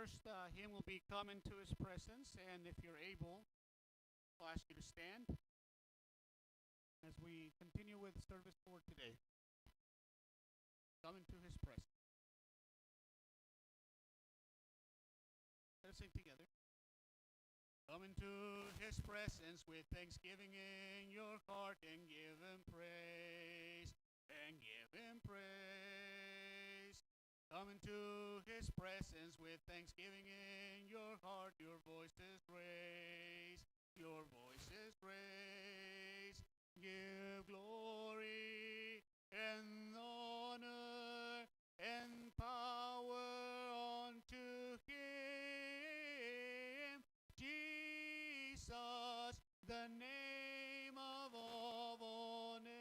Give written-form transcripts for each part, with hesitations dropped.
first hymn will be Come into His Presence, and if you're able, I'll ask you to stand as we continue with service for today. Come into His presence. Let's sing together. Come into His presence with thanksgiving in your heart and give Him praise. And give Him praise. Come into His presence with thanksgiving in your heart. Your voices raise. Your voices raise. Give glory and honor and power unto Him. Jesus, the name above all names.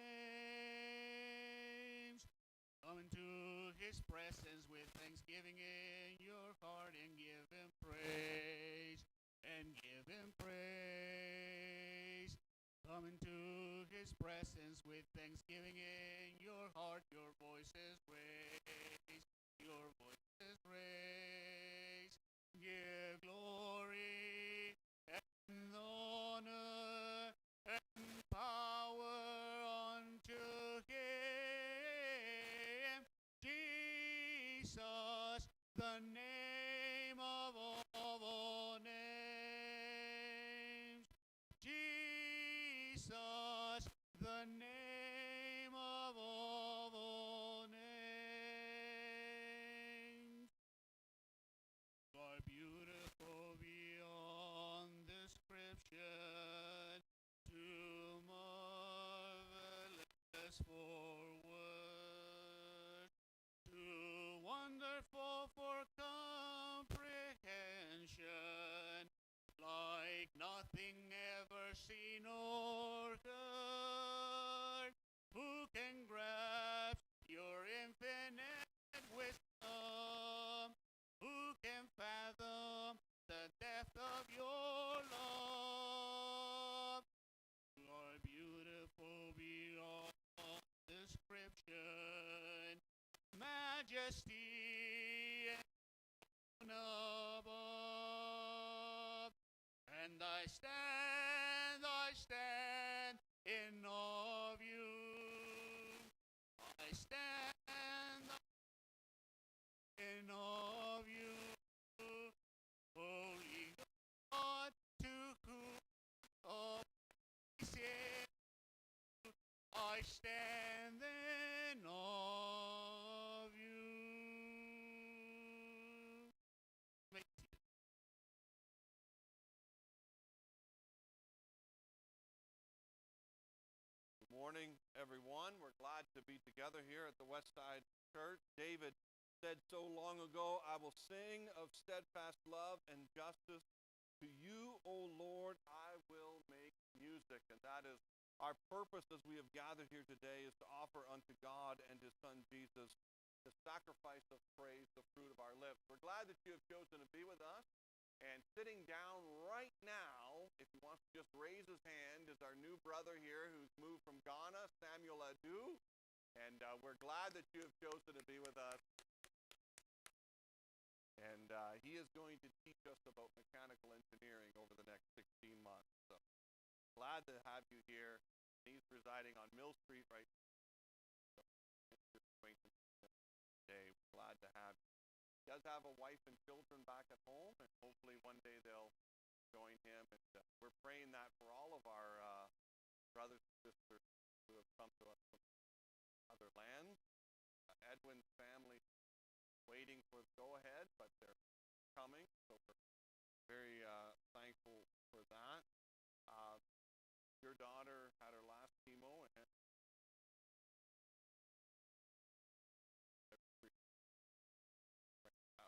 Come into His presence with thanksgiving in your heart and give Him praise. And give Him praise. Come into His presence with thanksgiving in your heart. Your voices raise. Your voices raise. Give glory and honor and power unto Him. Jesus, the name above all names. Jesus, the name above all names. You are beautiful beyond description, too marvelous for words, too wonderful for comprehension, like nothing ever seen or heard. Who can grasp your infinite wisdom? Who can fathom the depth of your love? You are beautiful beyond description, majesty and above. And I stand in awe of you. I stand in awe of you. Holy God, to whom all peace is, I stand in awe of you. Good morning, everyone. We're glad to be together here at the Westside Church. David said so long ago, I will sing of steadfast love and justice. To you, O Lord, I will make music. And that is our purpose as we have gathered here today, is to offer unto God and His Son Jesus the sacrifice of praise, the fruit of our lips. We're glad that you have chosen to be with us. And sitting down right now, if he wants to just raise his hand, is our new brother here who's moved from Ghana, Samuel Adu. And we're glad that you have chosen to be with us. And he is going to teach us about mechanical engineering over the next 16 months. So glad to have you here. He's residing on Mill Street right now. Today. We're glad to have you. He does have a wife and children back at home, and hopefully one day they'll join him. And we're praying that for all of our brothers and sisters who have come to us from other lands. Edwin's family waiting for the go-ahead, but they're coming, so we're very thankful for that. Your daughter had her last chemo, and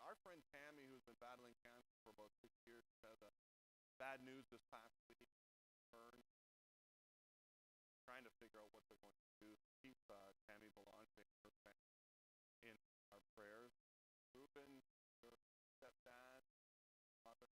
our friend Tammy, who's been battling cancer for about 6 years, had bad news this past week. Trying to figure out what they're going to do. Keep Tammy Belonte and her family in our prayers. Ruben, your stepdad, mother.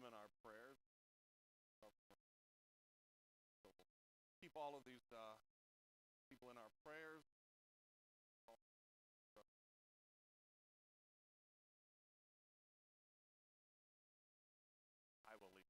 in our prayers. So we'll keep all of these people in our prayers. I will leave.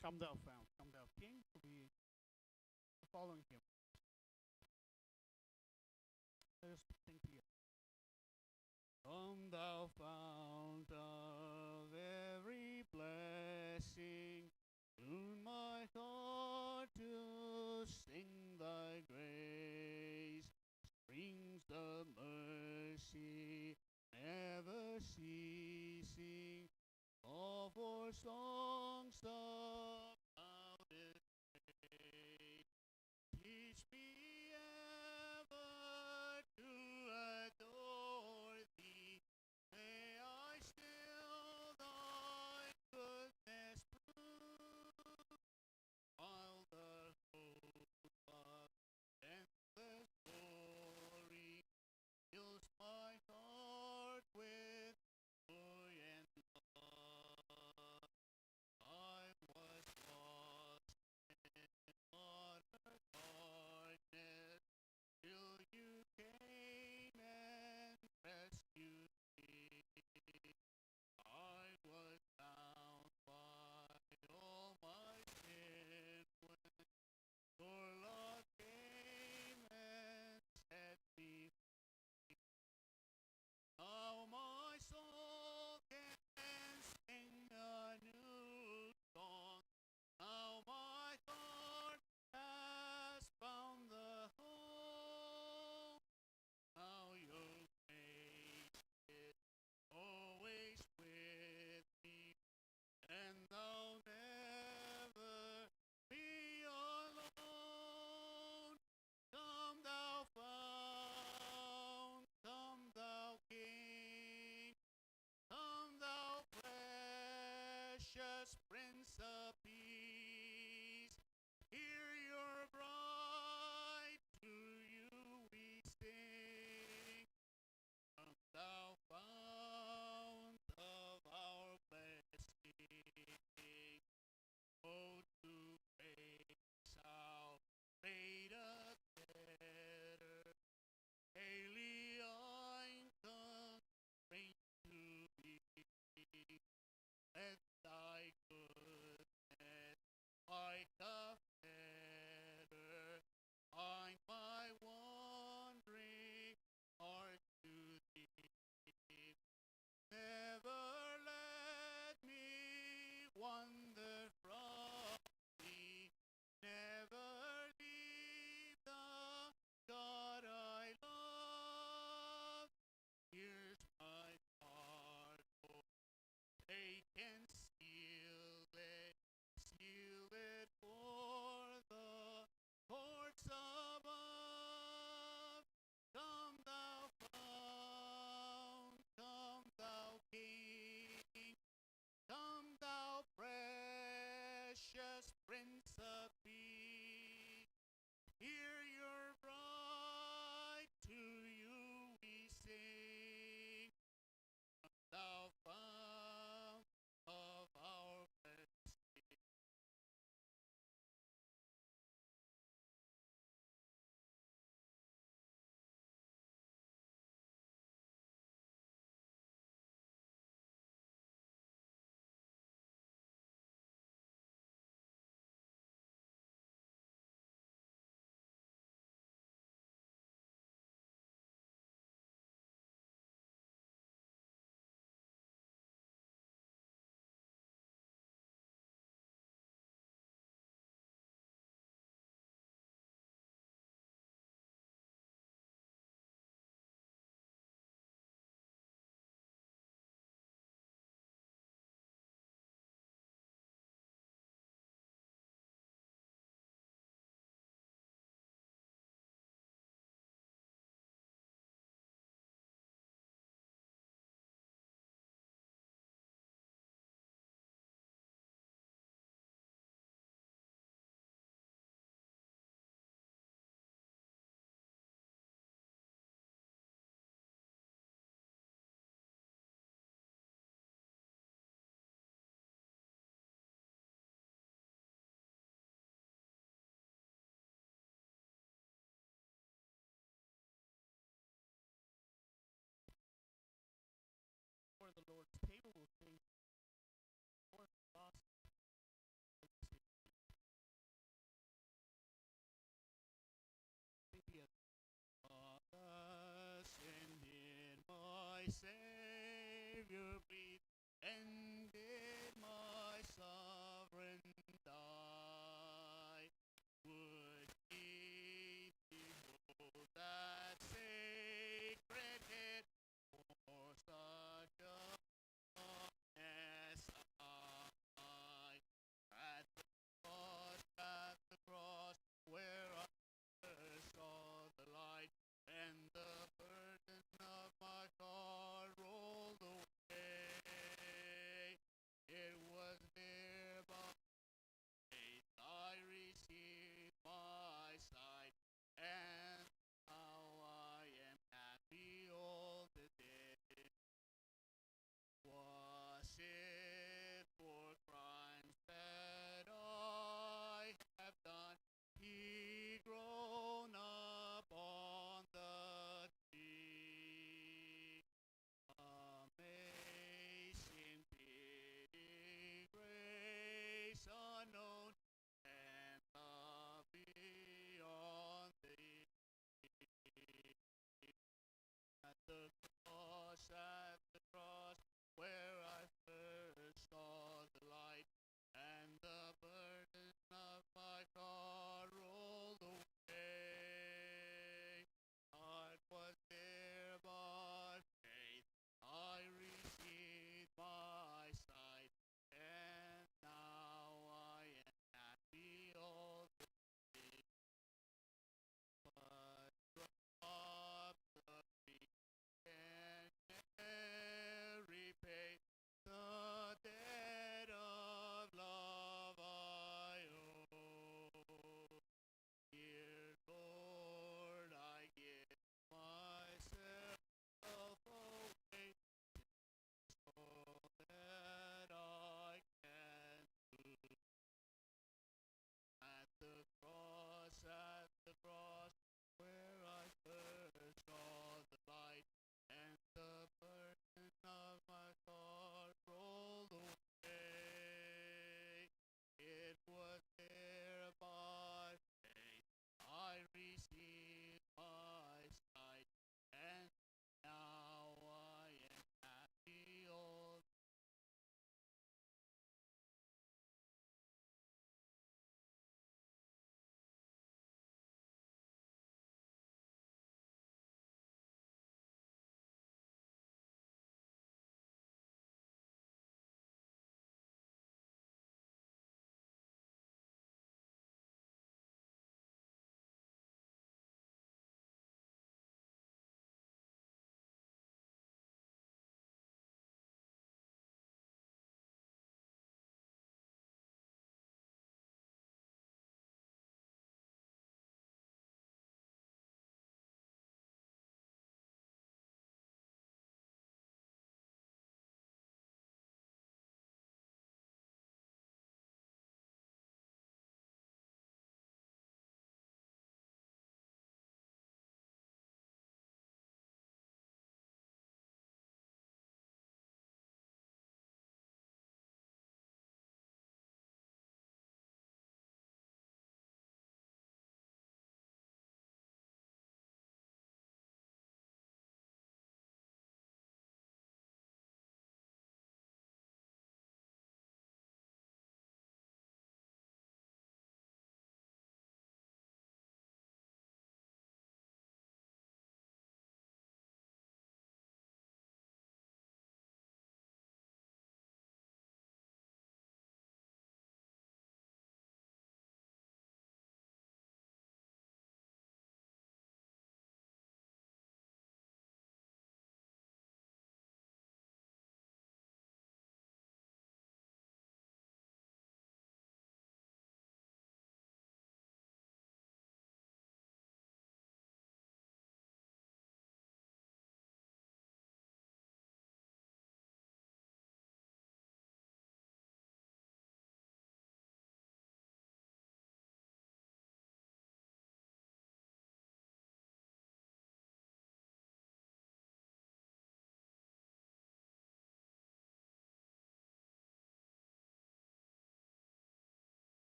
Come thou found, come thou king, will be the following hymn. Let us sing together. Come thou fount of every blessing, tune my heart to sing thy grace. Springs the mercy never ceasing, all for songs of loudest praise. Teach me ever to adore thee. May I still thy goodness prove, while the hope of endless glory fills my heart with joy and love. I was lost in utter darkness, till you came and rescued me. I was bound by all my sin when your love came and set me free. Now my soul can sing a new song. Now my heart has found the home. Now your grace is always with me, and thou never be alone. Come thou fount, come thou King, come thou precious Prince of Peace. Hear your bride, to you we sing. Come thou fount of our blessing. Oh, to praise how great a debtor, Let thy goodness like a fetter bind my wandering heart to thee. Never let me wander from thee. Never leave the God I love. Here's my heart, oh, take and seal it for the courts above. Come thou fount, come thou King, come thou precious Prince of Peace. Hear your bride, to you we sing. Thou fount of our blessing.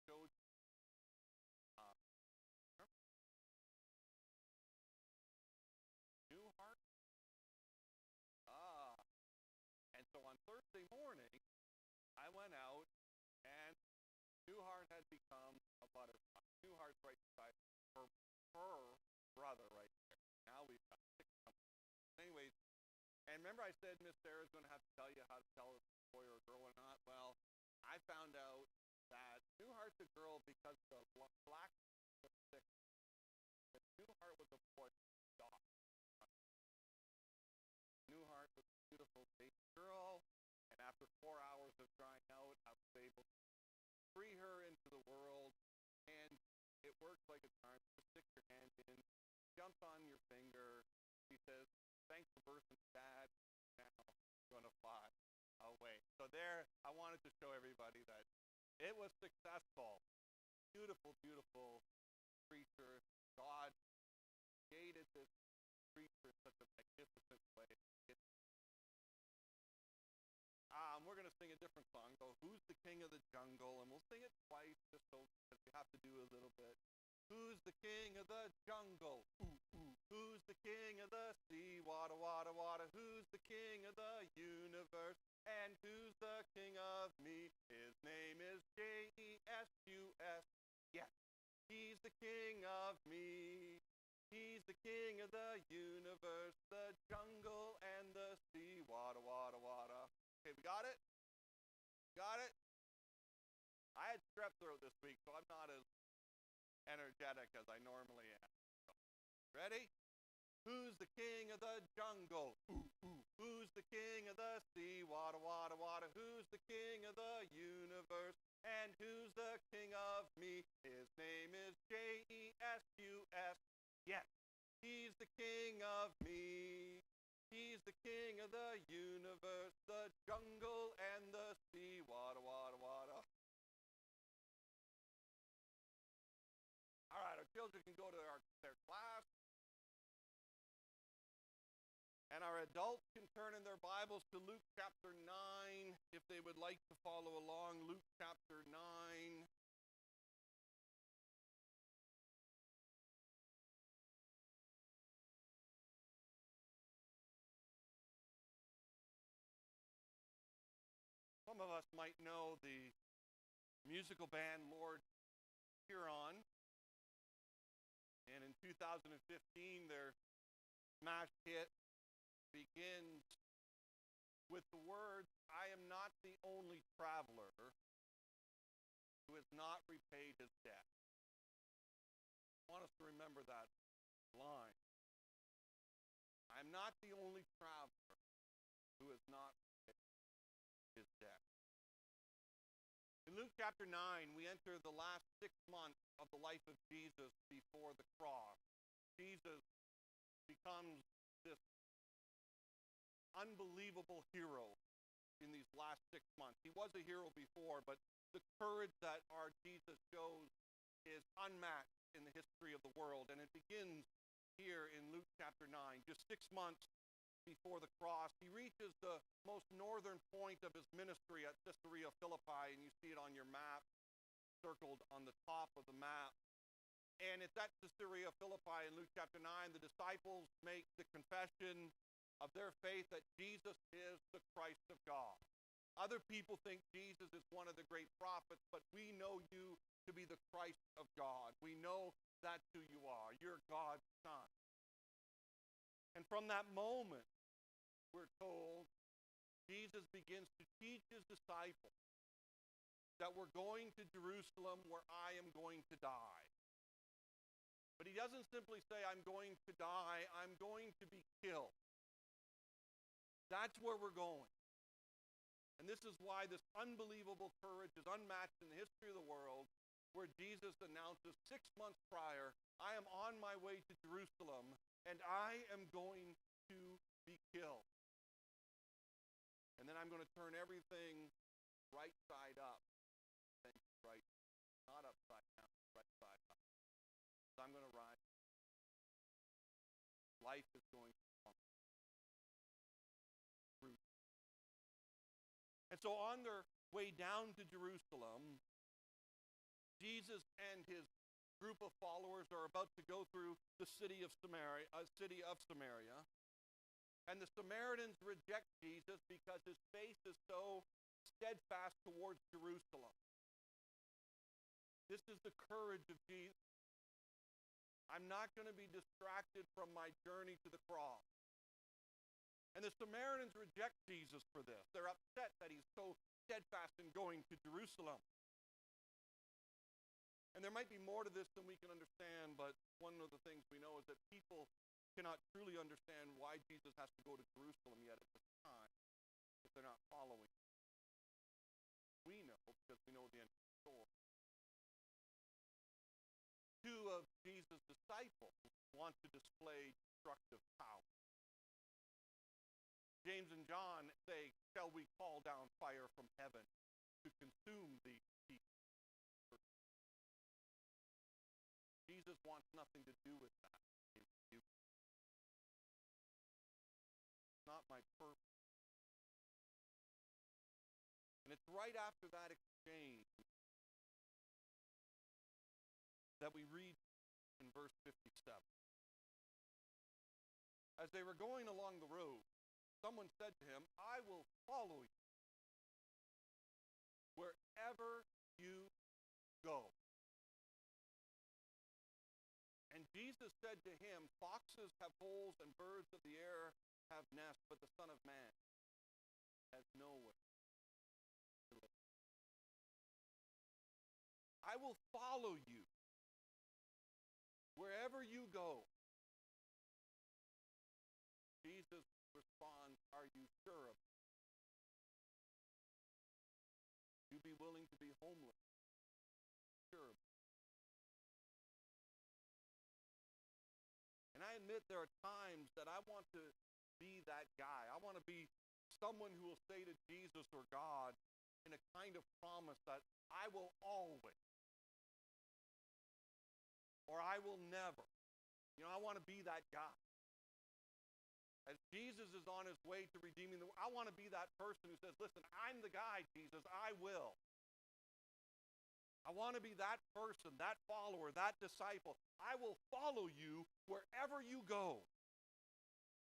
showed uh, New Heart. Ah, and so on Thursday morning, I went out, and Newhart had become a butterfly. Newhart's right beside her brother right there. Now we've got six companies. Anyways, and remember I said Miss Sarah's going to have to tell you how to tell if it's a boy or a girl or not? Well, I found out that Newhart's a girl because the black was thick. But Newhart was a boy. Dog. Newhart was a beautiful baby girl, and after 4 hours of drying out, I was able to free her into the world, and it works like a charm. Just stick your hand in, jumps on your finger. She says, "Thanks for birthing Dad. Now I'm going to fly away." So there, I wanted to show everybody that it was successful. Beautiful, beautiful creature. God created this creature in such a magnificent way. We're going to sing a different song, though. Who's the king of the jungle? And we'll sing it twice just so because we have to do a little bit. Who's the king of the jungle? Ooh, ooh. Who's the king of the sea? Water, water, water. Who's the king of the universe? And who's the king of me? His name is J-E-S-U-S. Yes, he's the king of me. He's the king of the universe, the jungle and the sea. Water, water, water. Okay, we got it? Got it? I had strep throat this week, so I'm not as energetic as I normally am. Ready? Who's the king of the jungle? Ooh, ooh. Who's the king of the sea? Water, water, water. Who's the king of the universe? And who's the king of me? His name is J-E-S-U-S. Yes, he's the king of me. He's the king of the universe, the jungle and the sea. Water, water, water. All right, our children can go to their class. And our adults can turn in their Bibles to Luke chapter 9 if they would like to follow along. Luke chapter 9. Some of us might know the musical band Lord Huron. And in 2015, their smash hit begins with the words, "I am not the only traveler who has not repaid his debt." I want us to remember that line. I'm not the only traveler who has not repaid his debt. In Luke chapter 9, we enter the last 6 months of the life of Jesus before the cross. Jesus becomes this unbelievable hero in these last 6 months. He was a hero before, but the courage that our Jesus shows is unmatched in the history of the world, and it begins here in Luke chapter 9, just 6 months before the cross. He reaches the most northern point of his ministry at Caesarea Philippi, and you see it on your map, circled on the top of the map. And it's at Caesarea Philippi in Luke chapter 9, the disciples make the confession of their faith that Jesus is the Christ of God. Other people think Jesus is one of the great prophets, but we know you to be the Christ of God. We know that's who you are. You're God's son. And from that moment, we're told, Jesus begins to teach his disciples that we're going to Jerusalem where I am going to die. But he doesn't simply say, I'm going to die, I'm going to be killed. That's where we're going. And this is why this unbelievable courage is unmatched in the history of the world, where Jesus announces 6 months prior, I am on my way to Jerusalem, and I am going to be killed. And then I'm going to turn everything right side up. Right, not upside down, right side up. So I'm going to rise. Life is going to come through. And so on their way down to Jerusalem, Jesus and his group of followers are about to go through the city of Samaria. And the Samaritans reject Jesus because his face is so steadfast towards Jerusalem. This is the courage of Jesus. I'm not going to be distracted from my journey to the cross. And the Samaritans reject Jesus for this. They're upset that he's so steadfast in going to Jerusalem. And there might be more to this than we can understand, but one of the things we know is that people cannot truly understand why Jesus has to go to Jerusalem yet at this time if they're not following. We know because we know the end of the story. Two of Jesus' disciples want to display destructive power. James and John say, "Shall we call down fire from heaven to consume these people?" Jesus wants nothing to do with that. It's not my purpose. And it's right after that exchange that we read in verse 57. As they were going along the road, someone said to him, "I will follow you wherever you go." And Jesus said to him, "Foxes have holes and birds of the air have nests, but the Son of Man has nowhere to live." I will follow you wherever you go. Jesus responds, "Are you sure of it? You be willing to be homeless? Sure of it?" And I admit there are times that I want to be that guy. I want to be someone who will say to Jesus or God in a kind of promise that I will always, or I will never. I want to be that guy. As Jesus is on his way to redeeming the world, I want to be that person who says, "Listen, I'm the guy, Jesus, I will." I want to be that person, that follower, that disciple. I will follow you wherever you go.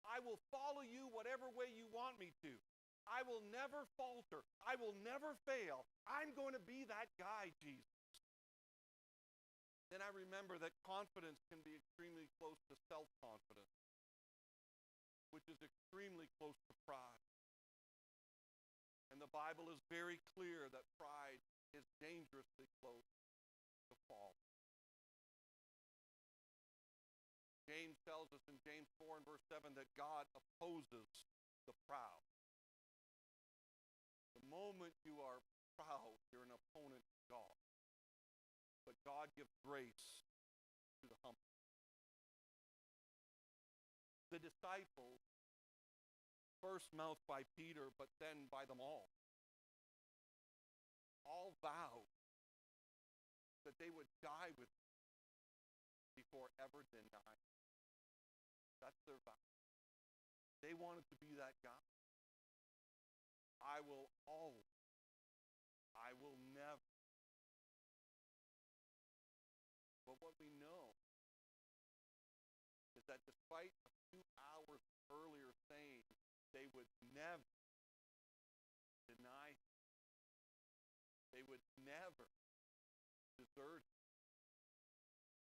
I will follow you whatever way you want me to. I will never falter. I will never fail. I'm going to be that guy, Jesus. Then I remember that confidence can be extremely close to self-confidence, which is extremely close to pride. And the Bible is very clear that pride is dangerously close to fall. James tells us in James 4 and verse 7 that God opposes the proud. The moment you are proud, you're an opponent of God. But God gives grace to the humble. The disciples, first mouthed by Peter, but then by them all vowed that they would die with him before ever denying. That's their vow. They wanted to be that guy. I will always, I will never. But what we know is that despite a few hours earlier saying they would never deny him, they would never desert him,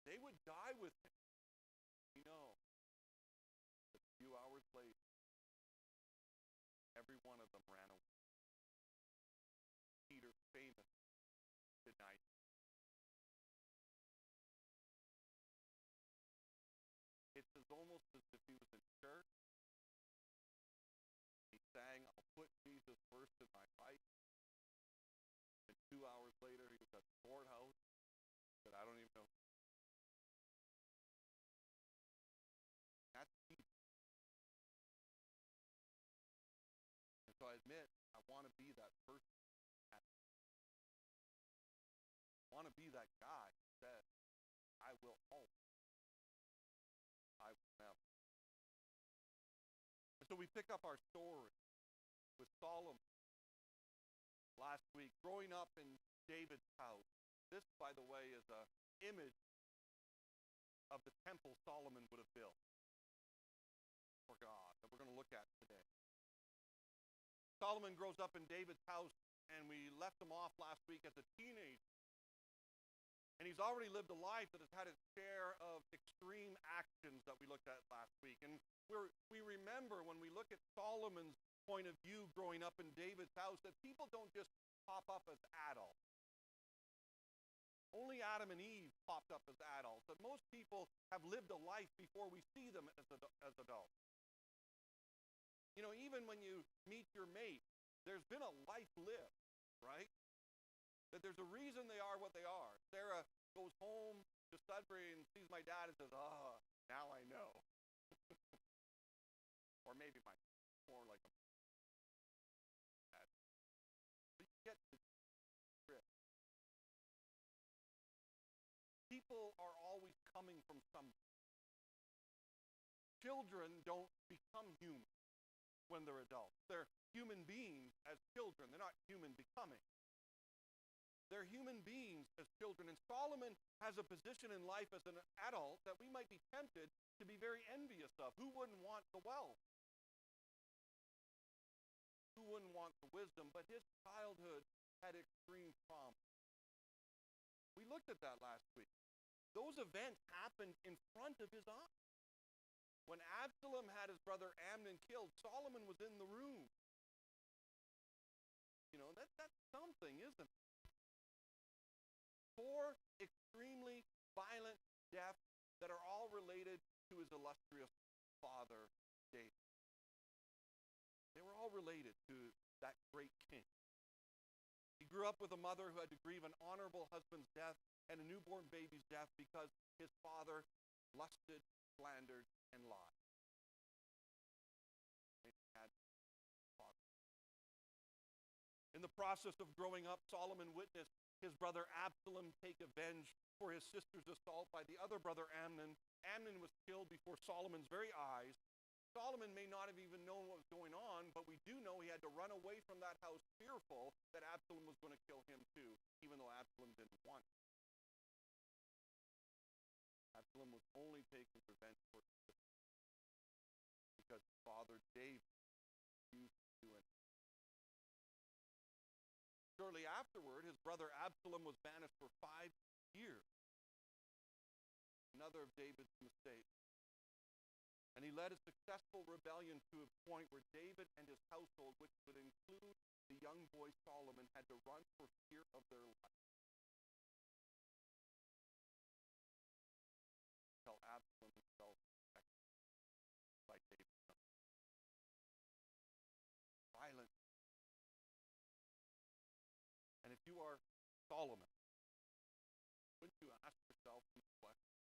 they would die with him. We know that a few hours later, every one of them ran away. Peter famously denied him. It's almost as if he was in church. He sang, "I'll put Jesus first in my life." And 2 hours later, he was at the courthouse. Said, "I don't even know." That's Peter. And so I admit, I want to be that person. I want to be that guy who says, "I will always, I will never." And so we pick up our story with Solomon last week, growing up in David's house. This, by the way, is an image of the temple Solomon would have built for God that we're going to look at today. Solomon grows up in David's house, and we left him off last week as a teenager. And he's already lived a life that has had its share of extreme actions that we looked at last week. And we remember when we look at Solomon's point of view growing up in David's house that people don't just pop up as adults. Only Adam and Eve popped up as adults. That most people have lived a life before we see them as adults. You know, even when you meet your mate, there's been a life lived, right? That there's a reason they are what they are. Sarah goes home to Sudbury and sees my dad and says, now I know. Or maybe more like a dad. But you get the drift. People are always coming from somewhere. Children don't become human when they're adults. They're human beings as children. They're not human becoming. They're human beings as children. And Solomon has a position in life as an adult that we might be tempted to be very envious of. Who wouldn't want the wealth? Who wouldn't want the wisdom? But his childhood had extreme trauma. We looked at that last week. Those events happened in front of his eyes. When Absalom had his brother Amnon killed, Solomon was in the room. You know, that's something, isn't it? 4 extremely violent deaths that are all related to his illustrious father, David. They were all related to that great king. He grew up with a mother who had to grieve an honorable husband's death and a newborn baby's death because his father lusted, slandered, and lied. In the process of growing up, Solomon witnessed his brother Absalom take revenge for his sister's assault by the other brother Amnon. Amnon was killed before Solomon's very eyes. Solomon may not have even known what was going on, but we do know he had to run away from that house fearful that Absalom was going to kill him too, even though Absalom didn't want to. Absalom was only taking revenge for his sister because his father David used to do it. Shortly afterward, his brother Absalom was banished for 5 years. Another of David's mistakes. And he led a successful rebellion to a point where David and his household, which would include the young boy Solomon, had to run for fear of their life. Until Absalom himself was protected by David. Violent. And if you are Solomon, wouldn't you ask yourself these questions?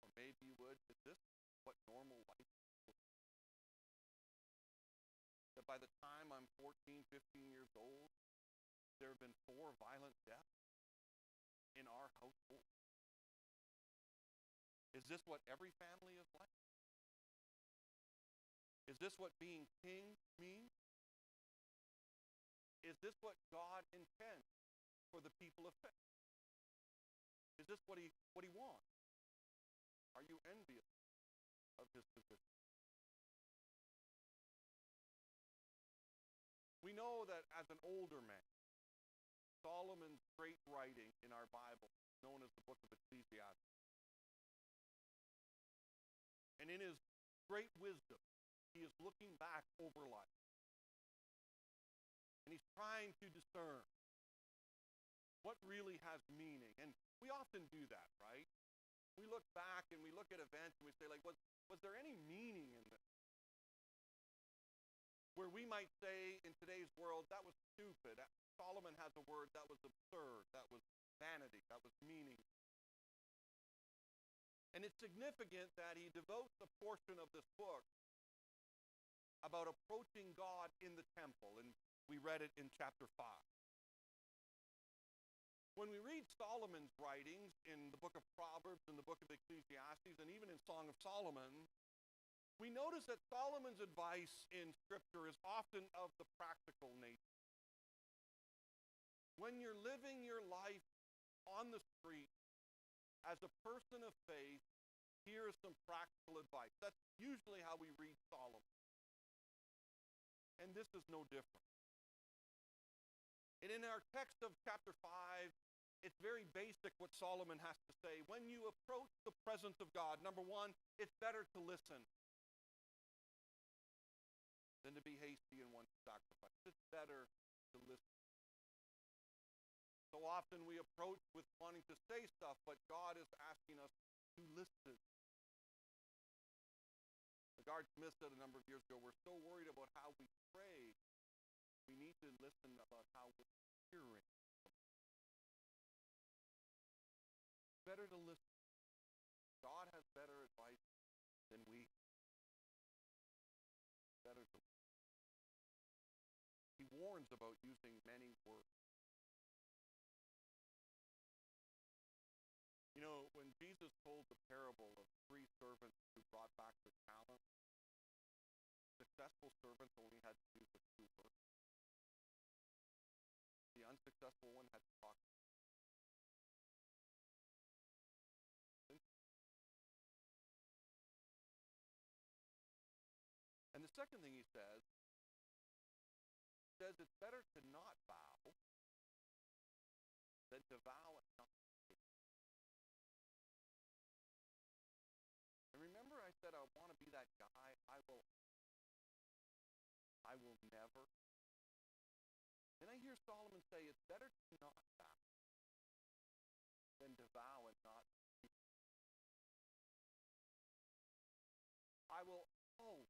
Or maybe you would, is this what normal life is? That by the time I'm 14, 15 years old, there have been 4 violent deaths in our household? Is this what every family is like? Is this what being king means? Is this what God intends for the people of faith? Is this what he wants? Are you envious of his position? We know that as an older man, Solomon's great writing in our Bible, known as the book of Ecclesiastes, and in his great wisdom, he is looking back over life. And he's trying to discern what really has meaning. And we often do that, right? We look back and we look at events and we say, like, was there any meaning in this? Where we might say in today's world, that was stupid. Solomon has a word, that was absurd, that was vanity, that was meaning. And it's significant that he devotes a portion of this book about approaching God in the temple. And we read it in chapter 5. When we read Solomon's writings in the book of Proverbs, in the book of Ecclesiastes, and even in Song of Solomon, we notice that Solomon's advice in Scripture is often of the practical nature. When you're living your life on the street, as a person of faith, here is some practical advice. That's usually how we read Solomon. And this is no different. And in our text of chapter 5, it's very basic what Solomon has to say. When you approach the presence of God, number one, it's better to listen than to be hasty in one's sacrifice. It's better to listen. So often we approach with wanting to say stuff, but God is asking us to listen. Guard Smith said a number of years ago, we're so worried about how we pray, we need to listen about how we're hearing. Better to listen. God has better advice than we. Better to listen. He warns about using many words. You know, when Jesus told the parable of 3 servants who brought back their talent, successful servants only had to use a few words. The unsuccessful one had to talk. And the second thing he says it's better to not vow than to vow and not keep. And remember I said I want to be that guy, I will never. Then I hear Solomon say it's better to not vow than to vow and not keep. I will owe.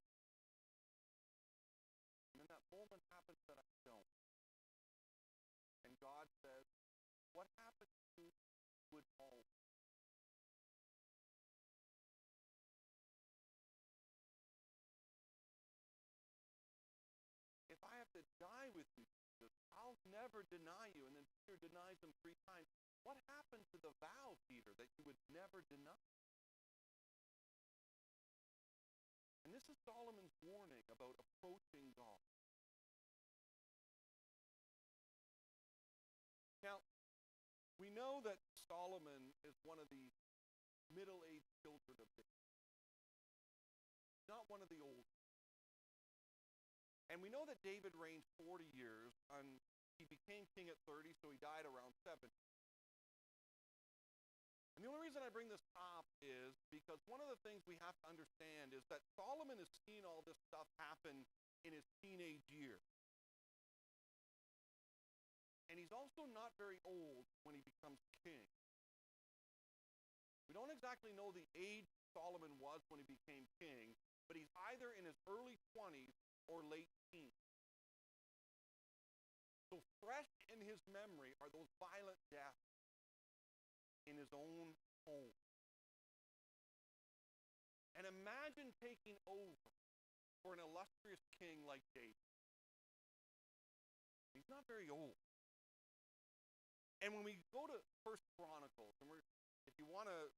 And then that moment happens that I don't. And God says, what happened to you would owe? If I have to die with you, Jesus, I'll never deny you. And then Peter denies him 3 times. What happened to the vow, Peter, that you would never deny? And this is Solomon's warning about approaching God. Now, we know that Solomon is one of the middle-aged children of David. Not one of the old. And we know that David reigned 40 years, and he became king at 30, so he died around 70. And the only reason I bring this up is because one of the things we have to understand is that Solomon has seen all this stuff happen in his teenage years. And he's also not very old when he becomes king. We don't exactly know the age Solomon was when he became king, but he's either in his early 20s or late teens. So fresh in his memory are those violent deaths in his own home. And imagine taking over for an illustrious king like David. He's not very old. And when we go to 1 Chronicles, and if you want to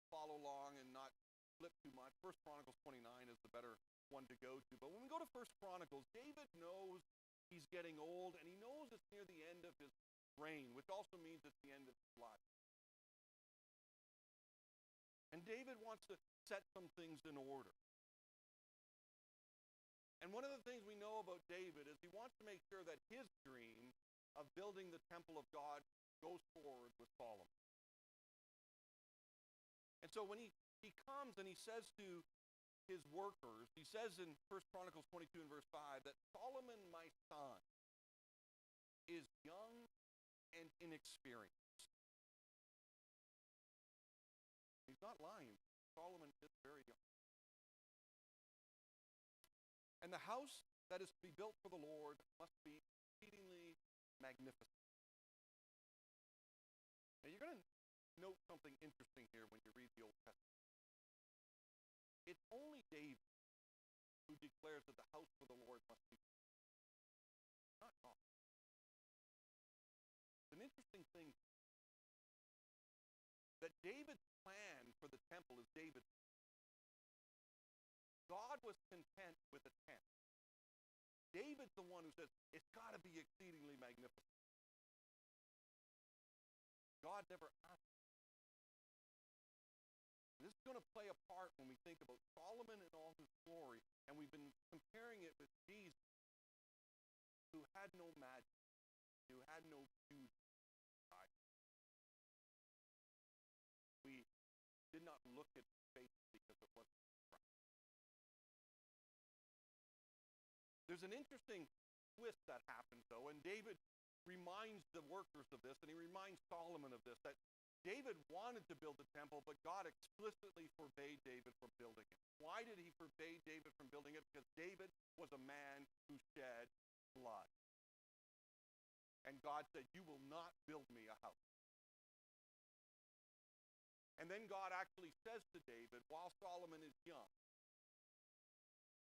follow along and not flip too much, 1 Chronicles 29 is the better one to go to. But when we go to 1 Chronicles, David knows he's getting old, and he knows it's near the end of his reign, which also means it's the end of his life. And David wants to set some things in order. And one of the things we know about David is he wants to make sure that his dream of building the temple of God goes forward with Solomon. And so when he comes and he says to his workers, he says in 1 Chronicles 22 and verse 5 that Solomon, my son, is young and inexperienced. He's not lying. Solomon is very young. And the house that is to be built for the Lord must be exceedingly magnificent. Now you're going to note something interesting here when you read the Old Testament. It's only David who declares that the house for the Lord must be built. Not God. It's an interesting thing that David's plan for the temple is David's. God was content with a tent. David's the one who says, it's got to be exceedingly magnificent. God never asked. This is going to play a part when we think about Solomon and all his glory, and we've been comparing it with Jesus, who had no majesty, who had no beauty. We did not look at his face because it wasn't right. There's an interesting twist that happens, though, and David reminds the workers of this, and he reminds Solomon of this, that David wanted to build the temple, but God explicitly forbade David from building it. Why did he forbade David from building it? Because David was a man who shed blood. And God said, you will not build me a house. And then God actually says to David, while Solomon is young,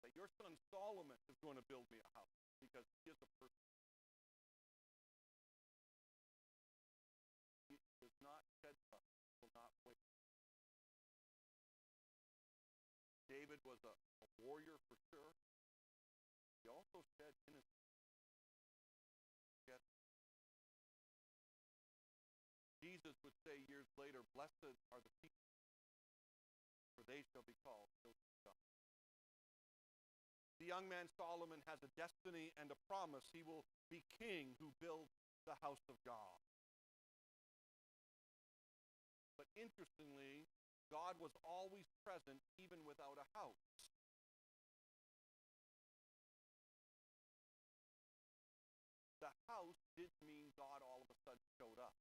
that your son Solomon is going to build me a house, because he is a person. He does not shed blood, will not wait. David was a warrior for sure. He also shed innocence. Yet Jesus would say years later, blessed are the people, for they shall be called children of God. The young man Solomon has a destiny and a promise. He will be king who builds the house of God. But interestingly, God was always present even without a house. The house didn't mean God all of a sudden showed up.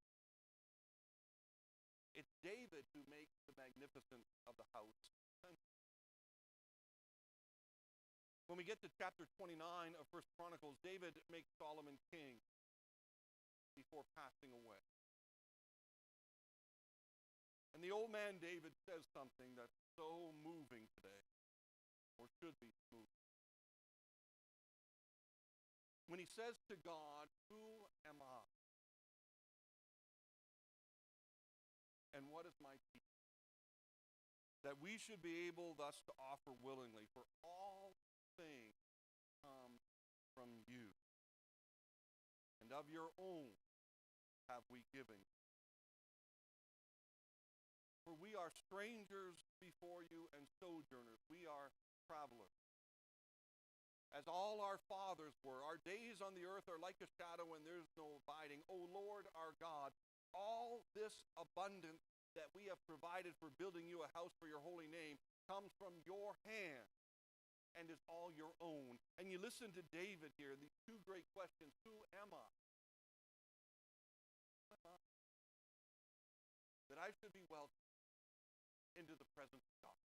It's David who makes the magnificence of the house central. When we get to chapter 29 of 1 Chronicles, David makes Solomon king before passing away. And the old man David says something that's so moving today, or should be moving. When he says to God, who am I? And what is my people? That we should be able thus to offer willingly, for all things come from you. And of your own have we given. For we are strangers before you and sojourners. We are travelers. As all our fathers were, our days on the earth are like a shadow and there's no abiding. O Lord our God, all this abundance that we have provided for building you a house for your holy name comes from your hand and is all your own. And you listen to David here, these two great questions. Who am I? Who am I? That I should be welcomed into the presence of God.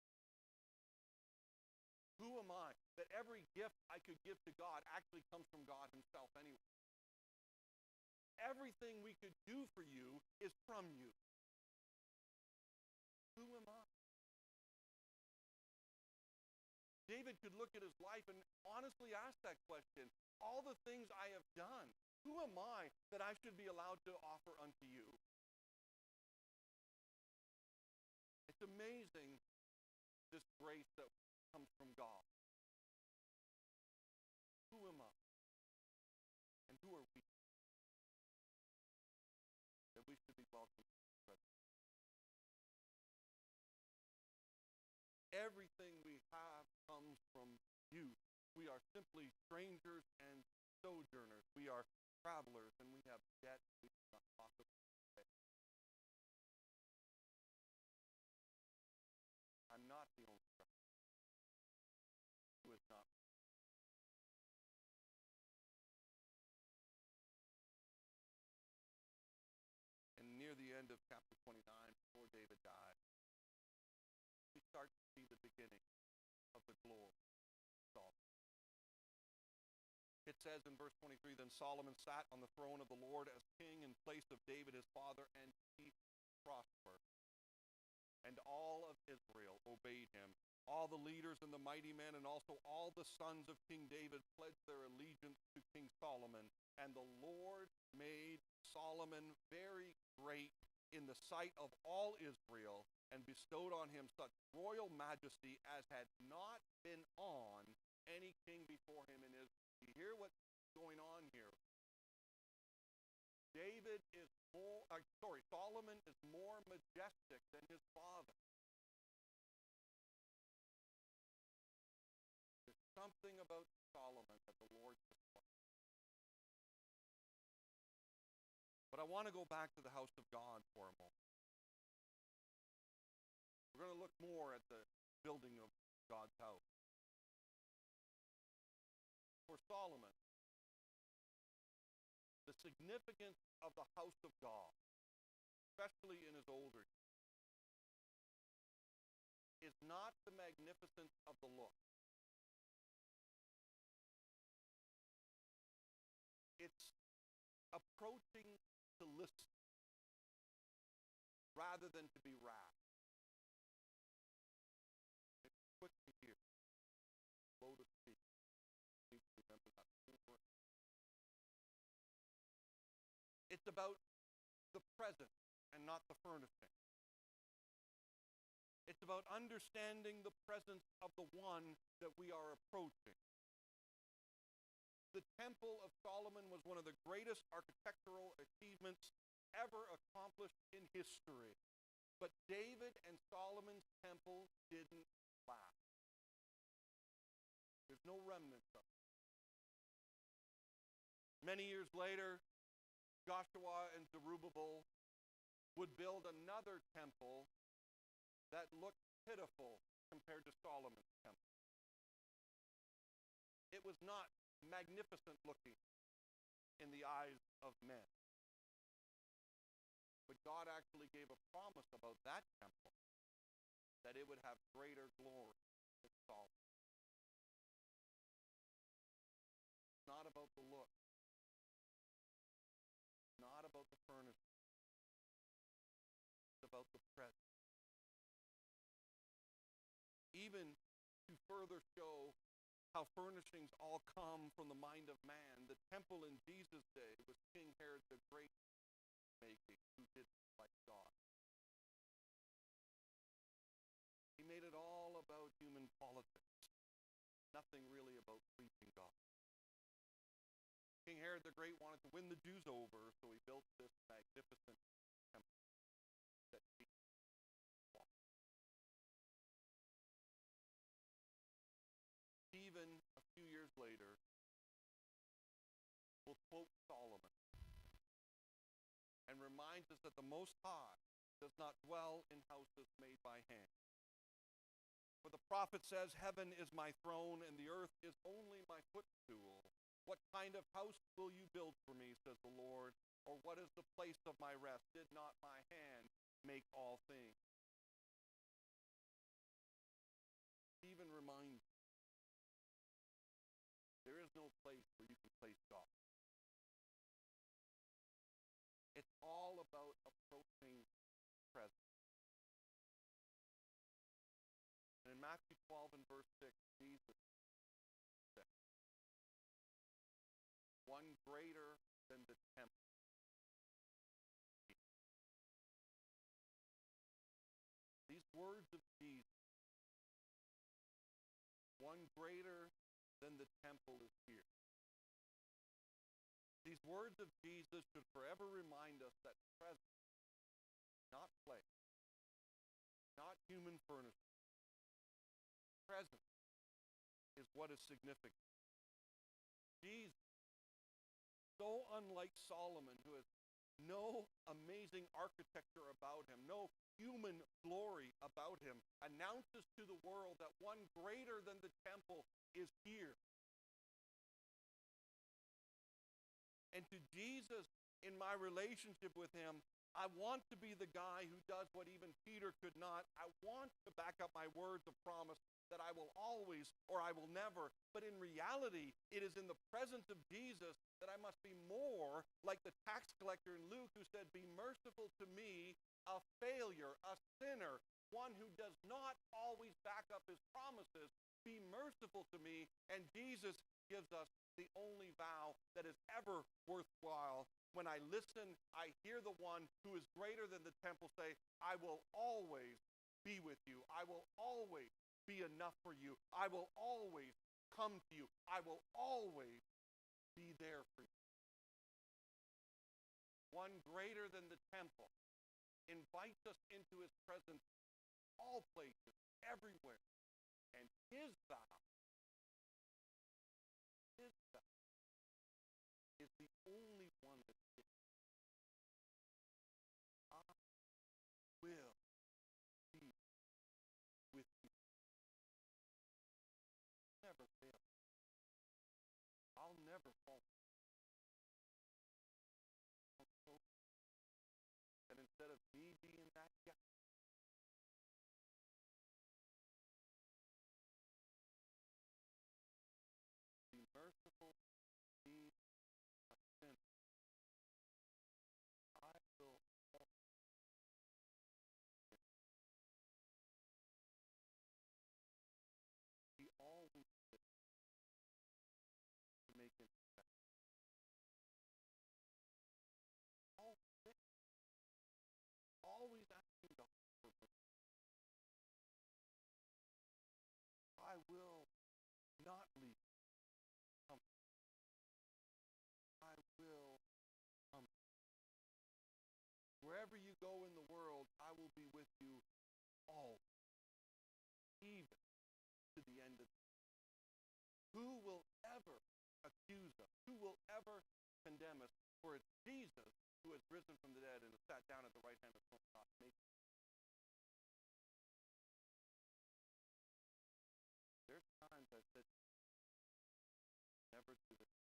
Who am I? That every gift I could give to God actually comes from God himself anyway. Everything we could do for you is from you. Who am I? David could look at his life and honestly ask that question. All the things I have done, who am I that I should be allowed to offer unto you? It's amazing, this grace that comes from God. Who am I? And who are we? That we should be welcomed. Everything we have comes from you. We are simply strangers and sojourners. We are travelers, and we have debt we cannot possibly pay. I'm not the only traveler who is not. And near the end of chapter 29, before David died, we start to see the beginning of the glory of Solomon. It says in verse 23, then Solomon sat on the throne of the Lord as king in place of David his father, and he prospered. And all of Israel obeyed him. All the leaders and the mighty men, and also all the sons of King David pledged their allegiance to King Solomon. And the Lord made Solomon very great in the sight of all Israel, and bestowed on him such royal majesty as had not been on any king before him in Israel. You hear what's going on here? David Solomon is more majestic than his father. There's something about Solomon that the Lord just likes. But I want to go back to the house of God for a moment. We're going to look more at the building of God's house. For Solomon, the significance of the house of God, especially in his older years, is not the magnificence of the look. It's approaching to listen rather than to be wrapped. It's quick to hear, slow to speak. You need to remember that. It's about the present and not the furnishing. It's about understanding the presence of the one that we are approaching. The Temple of Solomon was one of the greatest architectural achievements ever accomplished in history. But David and Solomon's temple didn't last. There's no remnants of it. Many years later, Joshua and Zerubbabel would build another temple that looked pitiful compared to Solomon's temple. It was not magnificent looking in the eyes of men. But God actually gave a promise about that temple, that it would have greater glory than Solomon. It's not about the look. It's not about the furnishing. It's about the present. Even to further show how furnishings all come from the mind of man, the temple in Jesus' day was King Herod the Great making, who did like God. He made it all about human politics, nothing really about pleasing God. King Herod the Great wanted to win the Jews over, so he built this magnificent temple that Jesus walked. Stephen, a few years later, will quote Solomon and reminds us that the Most High does not dwell in houses made by hand. For the prophet says, "Heaven is my throne, and the earth is only my footstool. What kind of house will you build for me, says the Lord, or what is the place of my rest? Did not my hand make all things?" Stephen reminds you, there is no place where you can place God. It's all about approaching presence. And in Matthew 12 and verse 6, Jesus said, "One greater than the temple." These words of Jesus, one greater than the temple is here. These words of Jesus should forever remind us that presence, not place, not human furnishing, presence is what is significant. Jesus, so unlike Solomon, who has no amazing architecture about him, no human glory about him, announces to the world that one greater than the temple is here. And to Jesus, in my relationship with him, I want to be the guy who does what even Peter could not. I want to back up my words of promise that I will always or I will never. But in reality, it is in the presence of Jesus that I must be more like the tax collector in Luke who said, "Be merciful to me, a failure, a sinner, one who does not always back up his promises. Be merciful to me." And Jesus gives us the only vow that is ever worthwhile. When I listen, I hear the one who is greater than the temple say, "I will always be with you. I will always be enough for you. I will always come to you. I will always be there for you." One greater than the temple, invites us into his presence all places, everywhere. And his vow is the only one that fits. I will be with you. Never fail. I'll never fall. And instead of me being that guy, be merciful, be a sinner. I will fall. He always did to make him better. Always asking God for mercy. I will not leave. I will come. Wherever you go in the world, I will be with you all, even to the end of the day. Who will ever accuse us? Who will ever condemn us? For it's Jesus who has risen from the dead and has sat down at the right hand of the throne of God. There's times I said, never do this.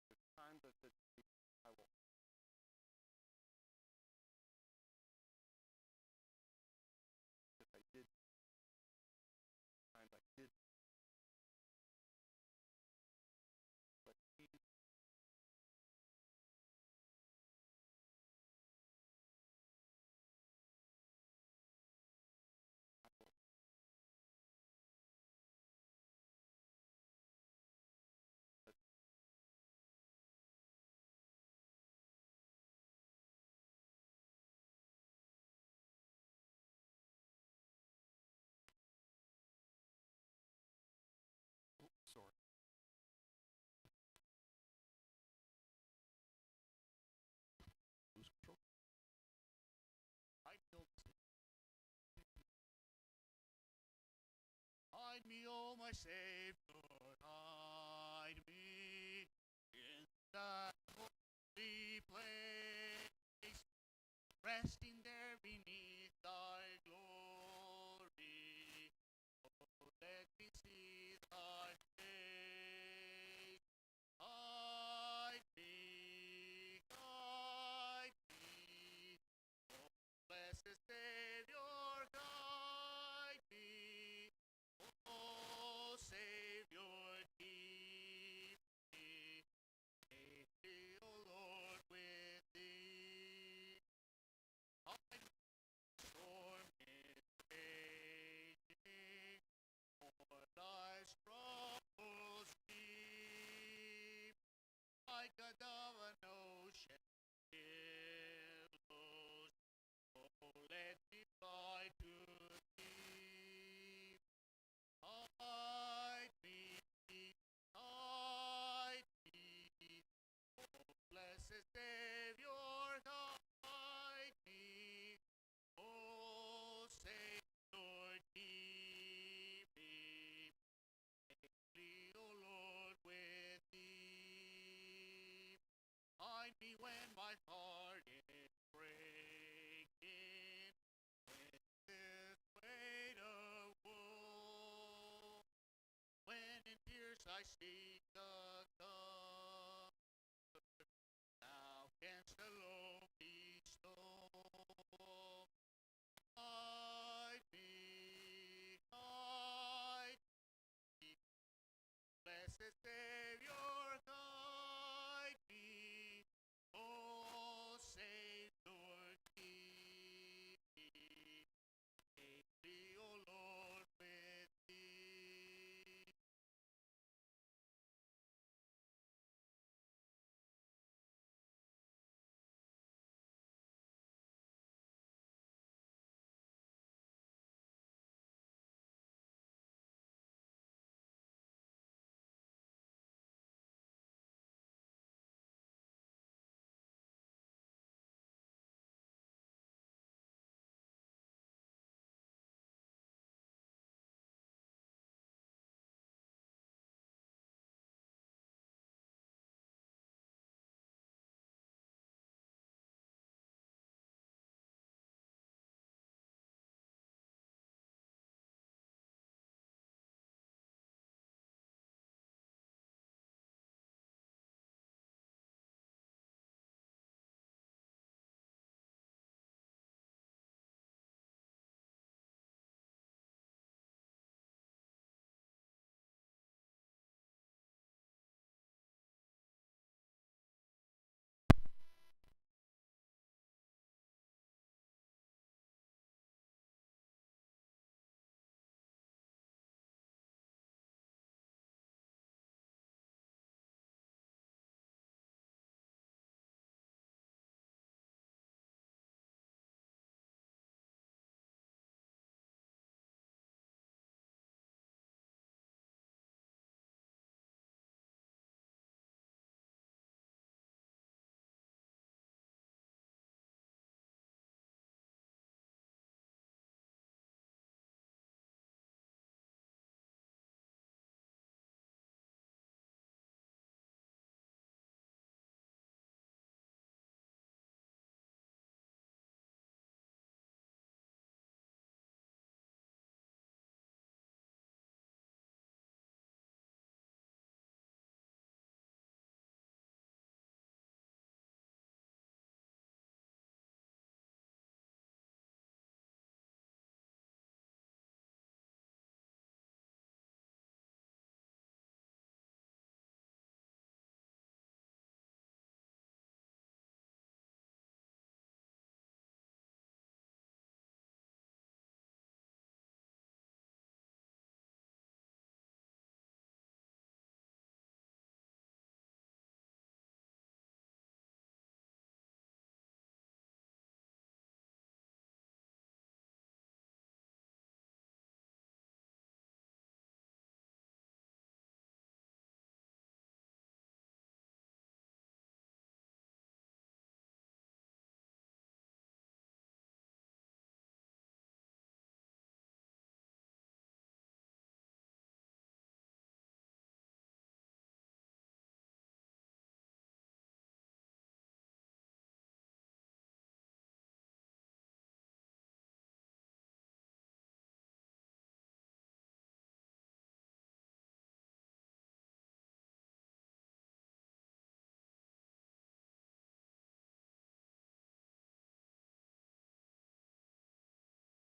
There's times I said, I won't. If I did, times I did. But he sorry. Lose control. Hide me, O my Savior, hide me in that holy place, resting there beneath thy glory. Oh, let me see thy face. Hide me, oh blessed Savior, guide me. Oh Savior, keep me safely, O Lord, with thee. Hide me from storm is raging, for life's troubles deep, like a dove an ocean billows. Oh, let me fly to thee. Hide me, hide me, oh blessed Savior, guide me. Oh Savior, keep me safely, O Lord, with thee. Hide me when my heart is breaking, with this weight of woe. When in tears I seek the